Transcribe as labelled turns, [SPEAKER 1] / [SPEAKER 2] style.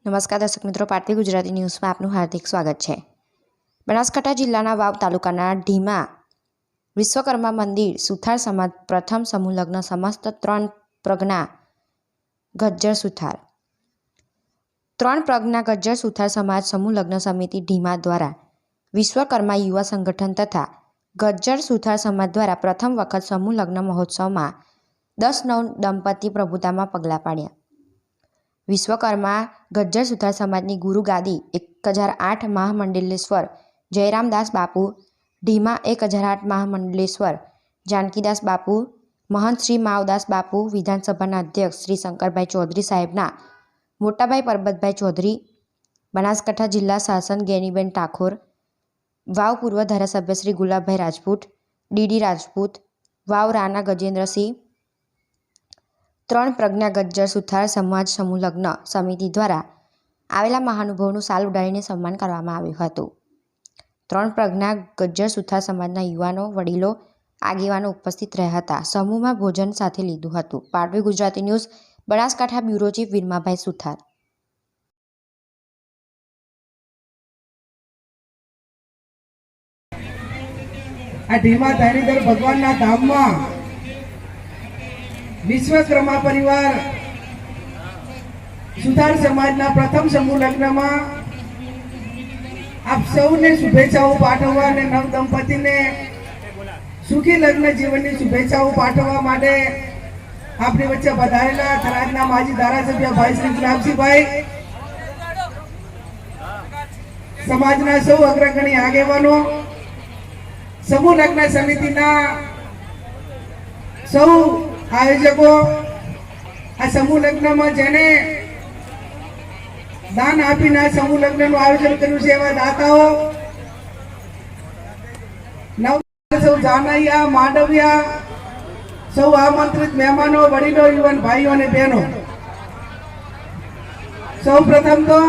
[SPEAKER 1] નમસ્કાર દર્શક મિત્રો, પાટવી ગુજરાતી ન્યૂઝમાં આપનું હાર્દિક સ્વાગત છે। બનાસકાંઠા જિલ્લાના વાવ તાલુકાના ઢીમા વિશ્વકર્મા મંદિર સુથાર સમાજ પ્રથમ સમૂહ લગ્ન સમસ્ત 3 પ્રજ્ઞા ગજ્જર સુથાર 3 પ્રજ્ઞા ગજ્જર સુથાર સમાજ સમૂહ લગ્ન સમિતિ ઢીમા દ્વારા વિશ્વકર્મા યુવા સંગઠન તથા ગજ્જર સુથાર સમાજ દ્વારા પ્રથમ વખત સમૂહ લગ્ન મહોત્સવમાં 10 નવ દંપતી પ્રભુતામાં પગલાં પાડ્યા। વિશ્વકર્મા ગજ્જર સુથાર સમાજની ગુરુ ગાદી 1008 મહામંડલેશ્વર જયરામદાસ બાપુ, ઢીમા 1008 મહામંડલેશ્વર જાનકીદાસ બાપુ, મહંત શ્રી માવદાસ બાપુ, વિધાનસભાના અધ્યક્ષ શ્રી શંકરભાઈ ચૌધરી સાહેબના મોટાભાઈ પરબતભાઈ ચૌધરી, બનાસકાંઠા જિલ્લા શાસન ગેનીબેન ઠાકોર, વાવ પૂર્વ ધારાસભ્ય શ્રી ગુલાબભાઈ રાજપૂત, ડીડી રાજપૂત, વાવ રાણા ગજેન્દ્રસિંહ, 3 પ્રજ્ઞા ગજ્જર સુથાર સમાજ સમૂહ લગ્ન સમિતિ દ્વારા આવેલા મહાનુભાવોનું શાલ ઉડાડીને સન્માન કરવામાં આવ્યું હતું। 3 પ્રજ્ઞા ગજ્જર સુથાર સમાજના યુવાનો, વડીલો, આગેવાનો ઉપસ્થિત રહ્યા હતા। સમૂહમાં ભોજન સાથે લીધું હતું। Patvi Gujarati news Banaskantha bureau chief Virmabhai Suthar.
[SPEAKER 2] આ ઢીમા ધાણીધર ભગવાનના ધામમાં વિશ્વકર્મા પરિવાર સુથાર સમાજના પ્રથમ સમૂહ લગ્નમાં આપ સૌને શુભેચ્છાઓ પાઠવવા અને નવ દંપતીને સુખી લગ્ન જીવનની શુભેચ્છાઓ પાઠવવા માટે આપણી વચ્ચે પધારેલા થરાદના માજી ધારાસભ્ય ભાઈ શ્રી ગુલાબસિંહભાઈ, સમાજના સૌ અગ્રગણી આગેવાનો, સમૂહ લગ્ન સમિતિના સૌ આયોજકો, આ સમૂહ લગ્નમાં જેને દાન આપીને આ સમૂહ લગ્નનું આયોજન કર્યું છે એવા દાતાઓ, સૌ જાનૈયા, માંડવિયા, સૌ આમંત્રિત મહેમાનો, વડીલો, યુવાન ભાઈઓ અને બહેનો, સૌ પ્રથમ તો